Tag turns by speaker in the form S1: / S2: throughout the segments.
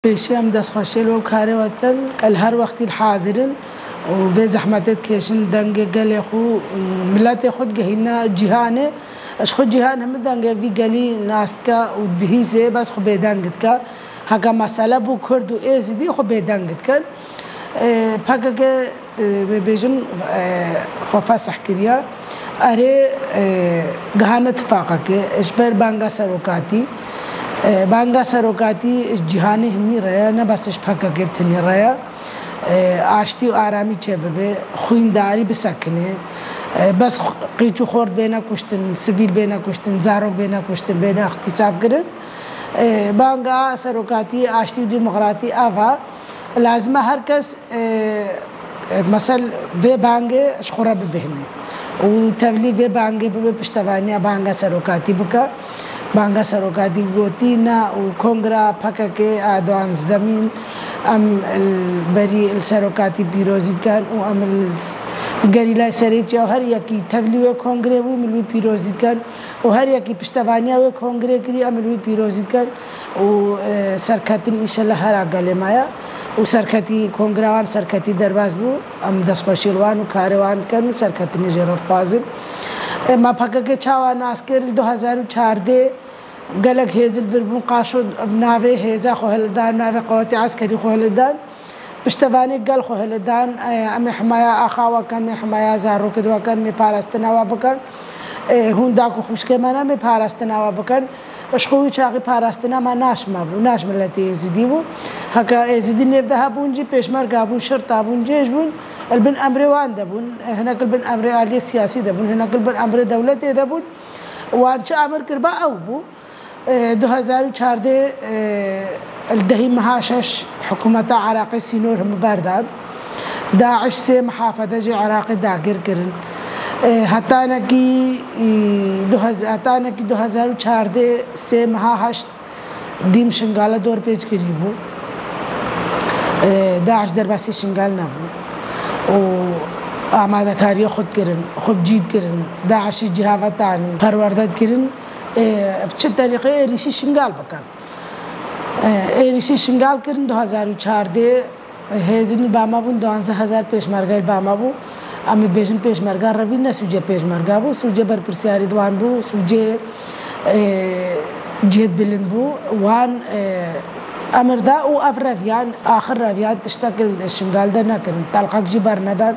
S1: پیشیم دست خوشی لو کاری وقت کن کل هر وقتی الحاضرن و به زحمتت کشن دنگ گلی خو ملت خود گهینا جهانه اش خود جهان هم دنگ بی گلی ناست کا و بهیزه بس خو بدنگت کا هکا مسئله بو کرد و ایزدی خو بدنگت کن پاکه که بیشن خو فسح کریا اره گهان اتفاقه که اش بر بانگا سروکاتی بانگا سروکاتی جهانی همی ریا نه بسش پاکه که تنی ریا آشتی و آرامی چه ببه خوینداری بسکنه بس قیچو خورد بینا کشتن سویل بینا کشتن زارو بینا کشتن بینا اختصاب کرن بانگا سروکاتی آشتی و دموکراتی آوا لازمه هر کس مثل به بانگه شخورا ببهنه و تبلیغ به بانگه به پشتوانیا بانگا سروکاتی بکا بانگا سروکاتی گوتی نه و کنگرا پکه که آدوان زمین ام بری السروکاتی پیروزید کن و ام گریلای سریچ و هر یکی تبلیغ کنگره و ملوی پیروزید کن و هر یکی پشتوانیا و کنگره کری ام ملوی پیروزید کن و سرکاتین انشالله هر عقل مایا و سرکاتی کنگروان سرکاتی درباز بو ام دستخوشیلوان و کاروان کن و سرکاتی نجارت فاضل ما پکه که چاوان اسکر 2014 گلک هزل بربون قاشد ناوی هزا خوهلدان ناوی قوات عسکری خوهلدان پشتوانی گل خوهلدان ام حمایا آخا وکن حمایا زارو کد وکن می پاراستنا وبکن هون داکو خوشکه منا می پاراستنا وبکن اشخوی چاقی پاراستنا ما ناشما بو ناش ملتی ازدی بو هکا ازدی نرده بونجی پیشمرگا بون شرطا بون جيش بون البن امر وان دبون هناك البن امر عالي سياسي دبون هناك البن امر دولتي دبون وان چه امر کربا او بو 2014 الدهي مهاشش حكومة عراقي سينور هم باردان داعش سي محافظة جي عراقي داقر كرن هتانا کی 2014 سه ماه هشت دیم شنگاله دور پیچ کری بو داعش در باسی شنگال نبود و آماده کاری خود کرن خود جید کرن داعشی جهاوت آنی پروردد کرن بچه طریقه ایریشی شنگال بکن ایریشی شنگال کرن 2014 هزینی باما بون 12000 پیشمرگای باما بو امی بیشن پیشمرگا روی نه سوجه پیشمرگا بو سوجه بر پرسیاری دوان بو سوجه جید بلند بو وان امر دا او اف رویان آخر رویان تشتکل شنگال دا نکرن طلقاک جبر ندار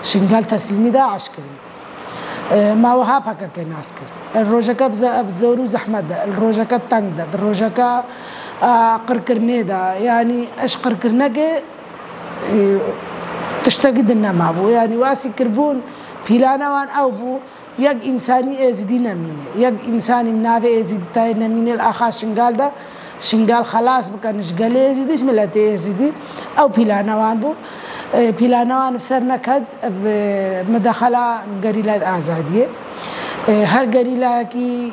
S1: شنگال تسلیمی دا عش کرن ما وها پاکا که ناس کرن الروجکا بزورو زحمت دا الروجکا تنگ دا الروجکا قرکرنه دا یعنی اش قرکرنه که تشتاقد النما بو يعني واسي كربون بيلانا وان او بو يق انساني ازدي نمينه يق انساني منافع ازدي تاي نمينه الاخر شنقال ده شنقال خلاص بكن شقال ازدي ملاتي ازدي او بيلانا وان بو بيلانا وان بسرنا كد مداخله قريلات ازاديه هر قريله كي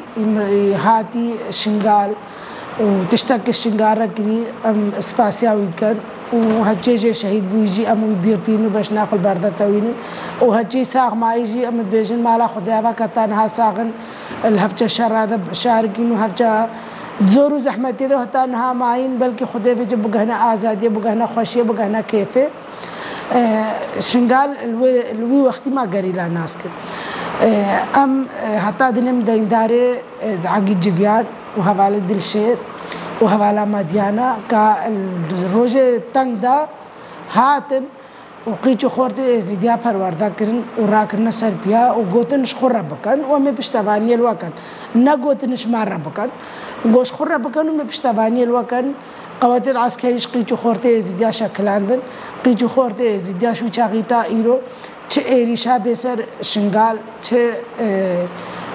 S1: هاتي شنقال وتشتاق الشنقال ركري ام اسباسياوي كان وهجيجي شهيد بويجي أمو بيرتينو باش ناكل باردة توينو وهجي ساق ما يجي أمد بيجن مالا خديابا كتانها ساقن الهفجة شرادة شاركين وهفجة زورو زحمتي دو هتانها معين بلكي خديابا جب بقهنا آزادية بقهنا خوشية بقهنا كيفة شنقال الوي وقتي ما قريلا ناس كد أم هتا دنم دينداري عقيد جفيان وهوالي دلشير وهوالا مديانا كالروجة تنگ دا هاتن وقيچو خورته ازديا پرورده کرن و راکرن سر بیا و گوتنش خور بکن و می پشتوانی الوکن نه گوتنش مار بکن گوش خور بکن و می پشتوانی الوکن قوات العسكريش قيچو خورته ازديا شکلاندن قيچو خورته ازديا شو چاقیتا ایرو چه ایریشا بسر شنگال چه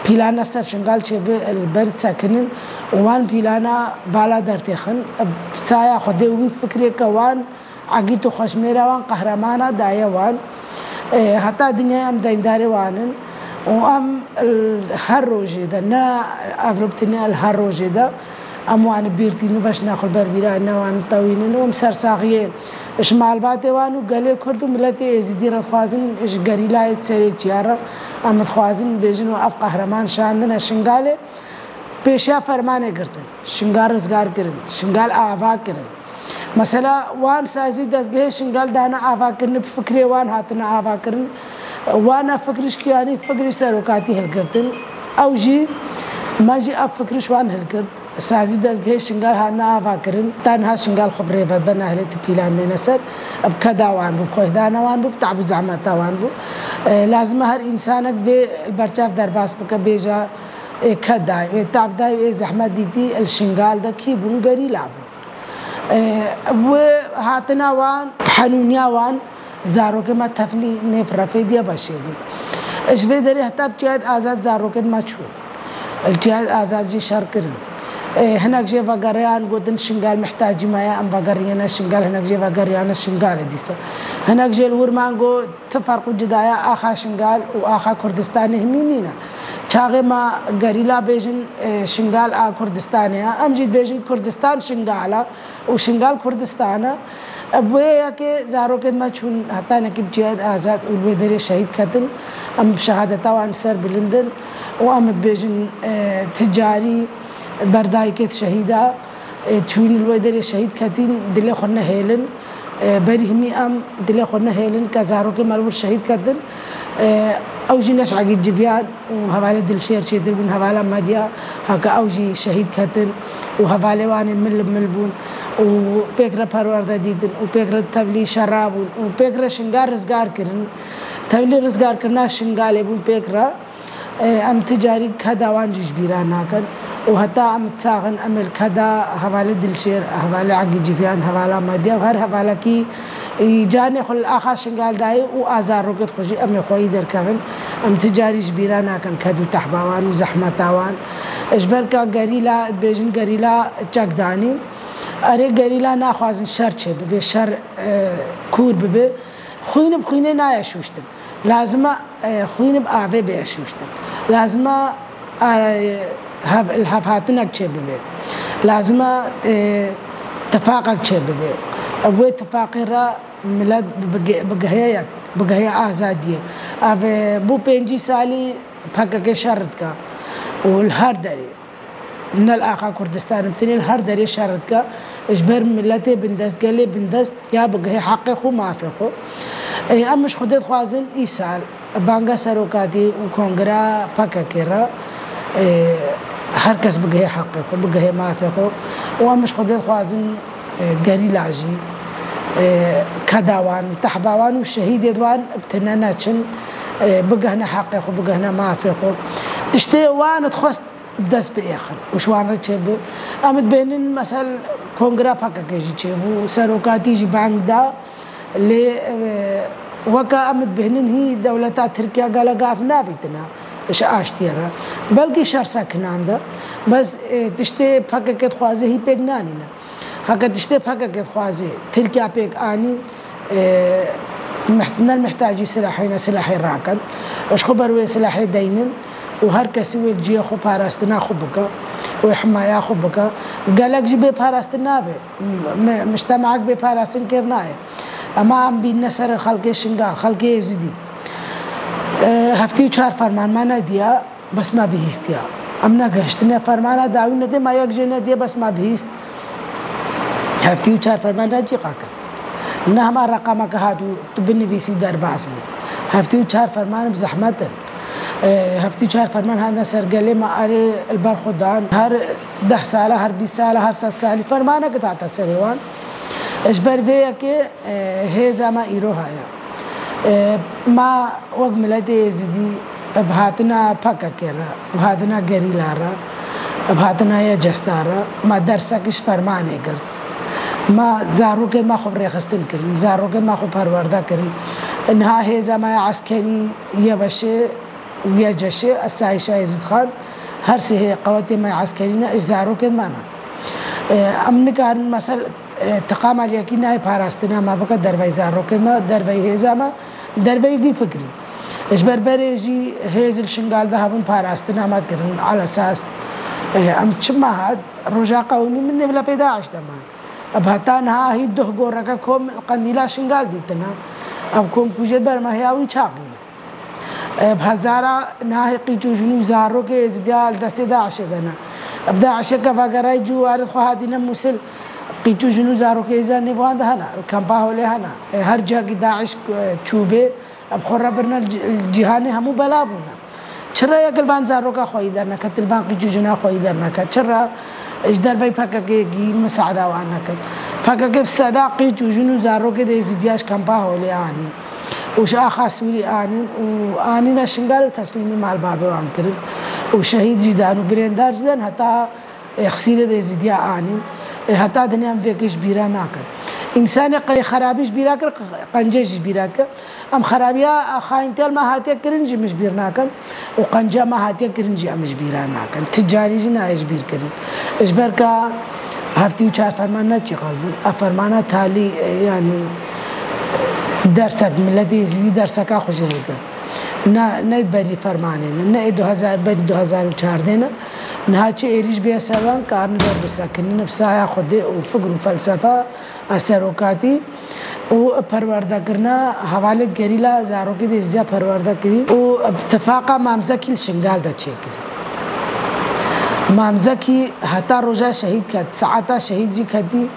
S1: پیلانا سر شنگال چه البرد ساکنن وان پیلانا بالا در تخن سایه خوده وی فکری که وان عقیتو خوشمیره وان قهرمانا دایه وان حتی دنیا هم دینداره وانن و ام هر روزه ده نه افروبتنی هر روزه ده ام وان بیرتینو باش ناخل بربیره نه وان طوینن و ام سرساقیه شمال باته وانو گله کردو ملت ازدی رفازن اش گریلای سری چیاره ام خوازن بیجن و اف قهرمان شاندن شنگاله پیشیا فرمانه گرتن شنگار رزگار کرن شنگال آوا کرن مثلا وان سازی دەستگەهەیە شنگال دانا ئاواکردن فکرێ وان هاتنە ئاواکردن وانا فکرش کیانی فکری سەرۆکاتی هەلگرتن ئەوژی ماژی ئەو فکرش وان هەلگرت سازی دەستگەهەیە شنگال هاتنە ئاواکردن تەنها شنگال خبرێبەت بە ناهێڵێتی پیلان مێنە سەر بکەداوان بوو خۆی داناوان بوو تعب و زەحمەتاوان بوو لازمە هەر ئینسانێک بێ بەرچاو دەرباس بکە بێژە كداي وتعبداي زحمة ديتي الشنغال ده كي بونغري لعبوا وهاتنا وان حنونيا وان زارو کے ما تفلی نفرفي دي باشيبو ايش بدري هتاب جهاد آزاد زارو کے ما شو الجهاد آزاد جي شاركرن هناك جي فقريان قدن شنغال محتاج مايا ام فقريانا شنغال هناك جي فقريانا شنغال ديسا هناك جي الورمانغو تفرقوا جدايا آخا شنغال وآخا كردستان همينينا چاغه ما غریلا بیژن شنگال آ کردستانیا ام جید بیژن کردستان شنگالا و شنگال کردستانا ابویا که زارو که ما چون حتی نکیب جهاد آزاد و بدری شهید کردن ام شهادتا و انصر بلندن و امد بیژن تجاری بردای که شهیدا چون الودری شهید کردن دل خونه هیلن برهمی ام دل خونه هیلن که زارو که مرور شهید کردن أوجي نشعق الجبيان وهفالي دلشير شيدر بن هفالا ماديا هكا أوجي شهيد كتن وهفالي واني ملبون وبيكرا پرورده ديدن وبيكرا تبلي شراب وبيكرا شنگار رزگار کرن تبلي رزگار کرنا شنگالي بون بيكرا ام تجاري كدا وان جبيران ناكن وحتى ام تساغن ام الكدا هفالي دلشير هفالي عق الجبيان هفالا ماديا وهر هفالا كي جاني خل آخا شنگال داي وآزار روكت خوشي أمي خوي در كفن أم تجاري جبيرانا كان كدو تحباوان وزحمتاوان إجبركا غريلا بيجن غريلا چاكداني أري غريلا ناخوازن شر چه ببي شر كور ببي خوين بخوينه نايشوشتن لازمه خوين بآوه بيشوشتن لازمه الهفاتنك چه ببي لازمه تفاقك چه ببي أبوي تفاقيرا ملاد بقهيا آزادية أبي بو بينجي سالي بحقك شردكا والهار داري من الآخا كردستان بتني الهار داري شردكا إجبر ملتي بندست قالي بندست يا بقهي حقيقو ما فيقو أمش خدت خوازن إيسال بانغا سروكاتي وكونغرا بحقكيرا هركس بقهي حقيقو بقهي ما فيقو وأمش خدت خوازن غريلا جي كداوان وتحباوان والشهيد يدوان بتنانا تشن بقهنا حقيق وبقهنا ما فيقو تشتي وان تخص بدس بآخر وشوان رتشبه أمد بينن مثلا كونغرا بحكا كيجي تشبه سروكاتي جي بانك دا اللي وكا أمد بينن هي دولتا تركيا قالا قاف نابتنا إيش آشتيرا بلكي شر ساكنان دا بس تشتي بحكا كتخوازي هي بيجنانينا هكا تشتي بحكا كتخوازي تركيا بيك آني محتاجي سلاحينا سلاحي راكن اش خبر وي سلاحي دينن وهر كسي وي جي خو باراستنا خبكا وحمايا خبكا قالك جيبي باراستنا بي مجتمعك بي باراستن كرناي اما عم بينسر خلقي شنغال خلقي يزيدي هفتي وشار فرمان ما نديا بس ما بيهستيا امنا گشتنا فرمانا داوي ندي ما يك جنا دي بس ما بيهست هفتي وشار فرمان راجي قاكا إنها ما رقمك هادو تبني في سيدار باسمو هفتي وشار فرمان بزحمة هفتي وشار فرمان هذا سرقلي ما أري البرخدان هر 10 سالة هر 20 سالة هر 6 سالة فرمانة قطعة سريوان إجبر بيا كي هي زما إيروها يا ما وقت ملادي زدي بهاتنا فكا كيرا بهاتنا غريلارا بهاتنا يا جستارا ما درسكش فرمانه کرد ما زاروك ما خو رخصتن كرن زاروك ما خو پرورده كرن انها هي زما عسكري يبشه ويا جشه السايشه يزيد خان هر سه قوات ما عسكرينا زاروك ما امن كان مثلا تقام عليكي ناي پاراستنا ما بقى دروي زاروك ما دروي هي زما دروي بي فكري ايش بربريجي هيزل شنغال ذهبن پاراستنا ما كرن على اساس ام تشما هاد رجا قومي من بلا بيداعش تمام ابهتان ها هي ده غوركا كوم قنديلا شنغال ديتنا اب كوم كوجد بر ما هياوي تشاقي بهزارا ناهقي جوجنو زارو كي ازديال دست داعش دنا ابدا عشك فقراي جوار خو هادينا مسل قيتو جنو زارو كيزان نيفوان هنا كامبا هولي هنا هر جا داعش چوبه ابخورا برنا الجهاني همو بلابونا چرا یا قلبان زارو کا خوي درنا كتلبان قيتو جنا خوي درنا چرا اجدار باي فكاكي مساعده وانا فكاكي السادا قيتو جنو زارو كده زيدياش كامبا هولي اني وش اخاسولي اني واني نشنغال تسليمي مع الباب وانكر وشهيد جدان وبريندار جدان حتى خسيره دي زيديا اني حتى دنيا فيكش بيرا ناكل انسان قي خرابيش بيراكر قنجيش بيراكر ام خرابيا خاينتل ما هاتي كرنج مش بيرناكن وقنجا ما هاتي كرنج مش بيراناكن تجاري جنا ايش بير كرن اجبركا هفتي وشار فرمانات شي قلبون افرمانات تالي يعني درسك ملتي زي درسك اخو جهيك نا بري فرمانين نا 2000 بدي 2004 دينا نهاچه ایریش بیا سوان کارن در بساکنی نفسها خود و فکر و فلسفه اثروکاتی و پرورده کرنا حوالت گریلا زاروکی دیزدیا پرورده کری و اتفاقا مامزکی الشنگال دا چه کری مامزکی حتی روزا شهید کرد ساعتا شهید جی کردی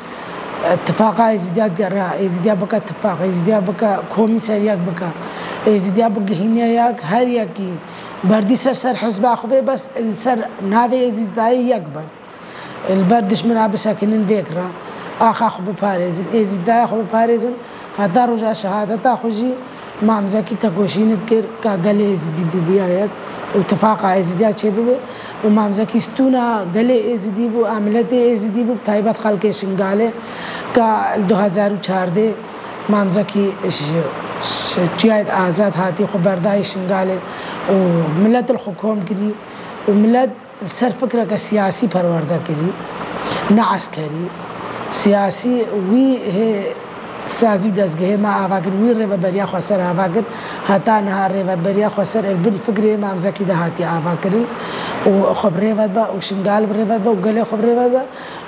S1: اتفاقا ازدیاد گرا ازدیا بکا اتفاق ازدیا بکا کومی سریاک بکا ازدیا بکا هینیا یک هر یکی بردي سر حزب اخوي بس السر نافي ازداي يكبر البردش من ابي ساكنين بكره اخو بباريزن ازداي اخو بباريزن هذا رجع شهاده تاخذي ما مزكي تكوشين تذكر قال ازدي بيبياك واتفاق ازدي تشبه وما مزكي ستونا قال ازدي بو عملتي ازدي بو تايبات خلق شنغاله كا 2004 دي ما مزكي جايد آزاد هاتي خبرداي شنغالي وملت الحكومة كري وملت سر فكرة كسياسي پرورده كري نا عسكري سياسي وي هي سازي دزگه ما آفاكر وي ريبا بريا خسر آفاكر هاتا نهار ريبا بريا خسر البن فكرة ما مزكي ده هاتي آفاكر وخب ريبا با وشنغال ريبا با وقالي خب ريبا با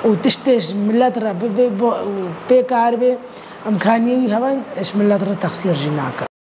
S1: وتشتش ملت رب بيكار بي امكانيه هون ايش ملت تخسير جناك